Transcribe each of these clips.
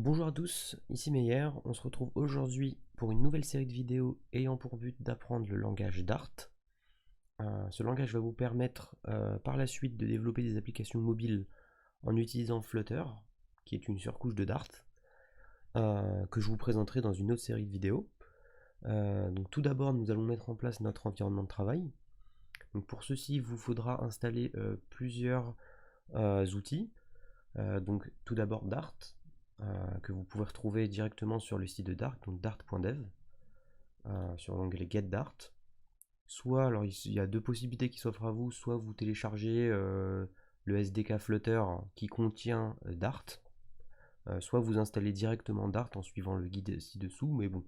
Bonjour à tous, ici Meyer. On se retrouve aujourd'hui pour une nouvelle série de vidéos ayant pour but d'apprendre le langage Dart. Ce langage va vous permettre par la suite de développer des applications mobiles en utilisant Flutter, qui est une surcouche de Dart, que je vous présenterai dans une autre série de vidéos. Donc tout d'abord, nous allons mettre en place notre environnement de travail. Donc pour ceci, il vous faudra installer plusieurs outils. Donc tout d'abord Dart, que vous pouvez retrouver directement sur le site de Dart, donc dart.dev, sur l'onglet Get Dart. Soit, alors il y a deux possibilités qui s'offrent à vous, soit vous téléchargez le SDK Flutter qui contient Dart, soit vous installez directement Dart en suivant le guide ci-dessous, mais bon,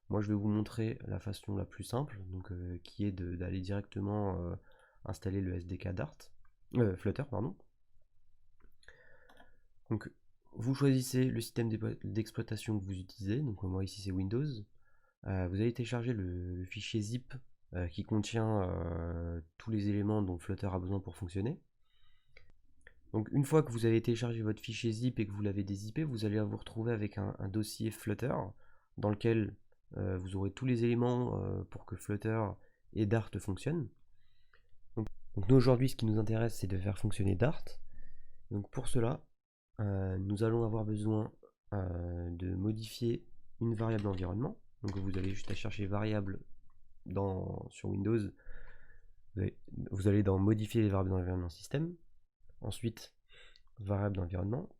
moi je vais vous montrer la façon la plus simple, donc qui est d'aller directement installer le SDK Dart, Flutter, pardon. Donc vous choisissez le système d'exploitation que vous utilisez, donc moi ici c'est Windows. Vous allez télécharger le fichier zip qui contient tous les éléments dont Flutter a besoin pour fonctionner. Donc une fois que vous avez téléchargé votre fichier zip et que vous l'avez dézippé, vous allez vous retrouver avec un dossier Flutter dans lequel vous aurez tous les éléments pour que Flutter et Dart fonctionnent. Donc nous aujourd'hui ce qui nous intéresse c'est de faire fonctionner Dart. Donc pour cela, nous allons avoir besoin de modifier une variable environnement. Donc vous avez juste à chercher variable sur Windows. Vous allez dans modifier les variables d'environnement système. Ensuite, variable d'environnement.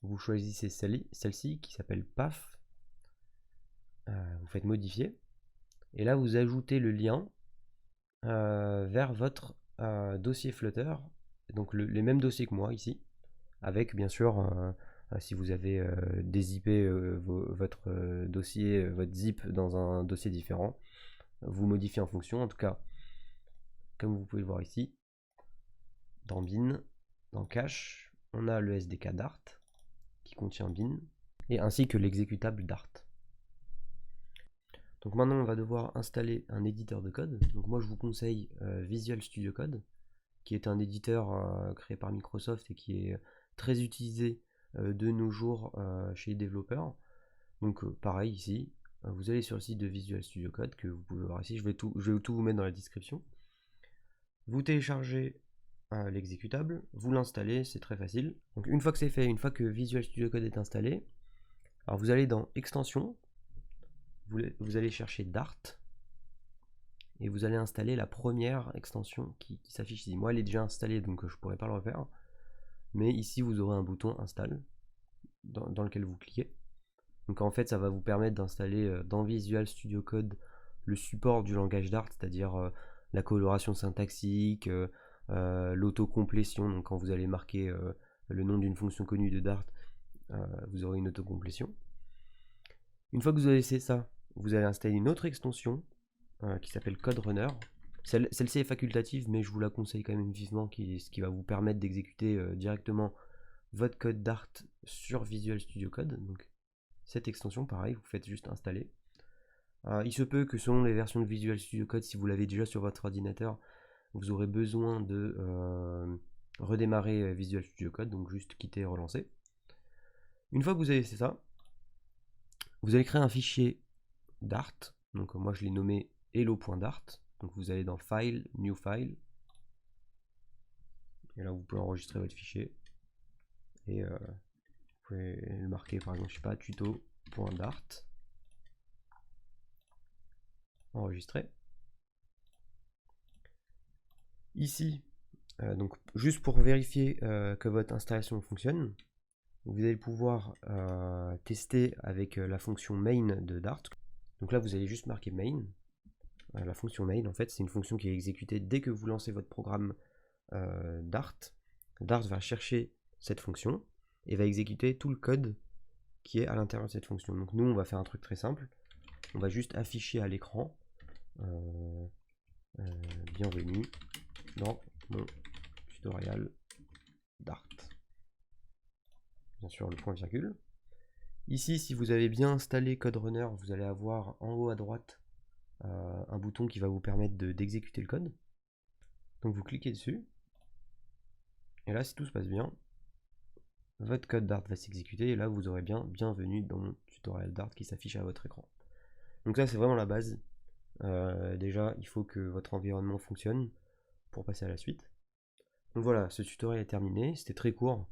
Vous choisissez celle-ci qui s'appelle PAF. Vous faites modifier. Et là, vous ajoutez le lien vers votre dossier Flutter. Donc les mêmes dossiers que moi ici. Avec bien sûr, si vous avez dézippé votre dossier, votre zip dans un dossier différent, vous modifiez en fonction. En tout cas, comme vous pouvez le voir ici, dans bin, dans cache, on a le SDK Dart qui contient bin, et ainsi que l'exécutable Dart. Donc maintenant on va devoir installer un éditeur de code. Donc moi je vous conseille Visual Studio Code, qui est un éditeur créé par Microsoft et qui est très utilisé de nos jours chez les développeurs. Donc pareil ici, vous allez sur le site de Visual Studio Code que vous pouvez voir ici, je vais tout vous mettre dans la description. Vous téléchargez l'exécutable, vous l'installez, c'est très facile. Donc une fois que c'est fait, une fois que Visual Studio Code est installé, alors vous allez dans Extension, vous allez chercher Dart, et vous allez installer la première extension qui s'affiche ici. Moi elle est déjà installée donc je ne pourrais pas le refaire, mais ici vous aurez un bouton Install dans lequel vous cliquez. Donc en fait ça va vous permettre d'installer dans Visual Studio Code le support du langage Dart, c'est-à-dire la coloration syntaxique, l'autocomplétion. Donc quand vous allez marquer le nom d'une fonction connue de Dart, vous aurez une autocomplétion. Une fois que vous avez fait ça, vous allez installer une autre extension qui s'appelle Code Runner. Celle-ci est facultative, mais je vous la conseille quand même vivement, ce qui va vous permettre d'exécuter directement votre code Dart sur Visual Studio Code. Donc cette extension, pareil, vous faites juste installer. Il se peut que selon les versions de Visual Studio Code, si vous l'avez déjà sur votre ordinateur, vous aurez besoin de redémarrer Visual Studio Code, donc juste quitter et relancer. Une fois que vous avez fait ça, vous allez créer un fichier Dart. Donc moi je l'ai nommé hello.dart. Donc vous allez dans File, New File. Et là vous pouvez enregistrer votre fichier. Et vous pouvez le marquer par exemple, je sais pas, tuto.dart. Enregistrer. Ici, donc juste pour vérifier que votre installation fonctionne, vous allez pouvoir tester avec la fonction main de Dart. Donc là vous allez juste marquer main. La fonction main en fait c'est une fonction qui est exécutée dès que vous lancez votre programme Dart. Dart va chercher cette fonction et va exécuter tout le code qui est à l'intérieur de cette fonction. Donc nous on va faire un truc très simple. On va juste afficher à l'écran bienvenue dans mon tutoriel Dart. Bien sûr le point virgule. Ici, si vous avez bien installé Code Runner, vous allez avoir en haut à droite un bouton qui va vous permettre d'exécuter le code. Donc vous cliquez dessus. Et là, si tout se passe bien, votre code Dart va s'exécuter et là vous aurez bien bienvenue dans mon tutoriel Dart qui s'affiche à votre écran. Donc ça c'est vraiment la base. Déjà il faut que votre environnement fonctionne pour passer à la suite. Donc voilà, ce tutoriel est terminé, c'était très court,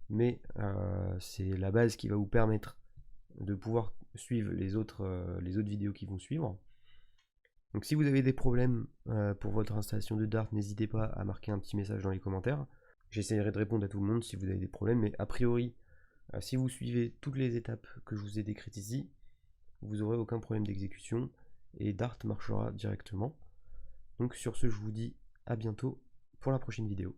mais c'est la base qui va vous permettre de pouvoir suivre les autres vidéos qui vont suivre. Donc si vous avez des problèmes pour votre installation de Dart, n'hésitez pas à marquer un petit message dans les commentaires. J'essaierai de répondre à tout le monde si vous avez des problèmes, mais a priori, si vous suivez toutes les étapes que je vous ai décrites ici, vous n'aurez aucun problème d'exécution et Dart marchera directement. Donc sur ce, je vous dis à bientôt pour la prochaine vidéo.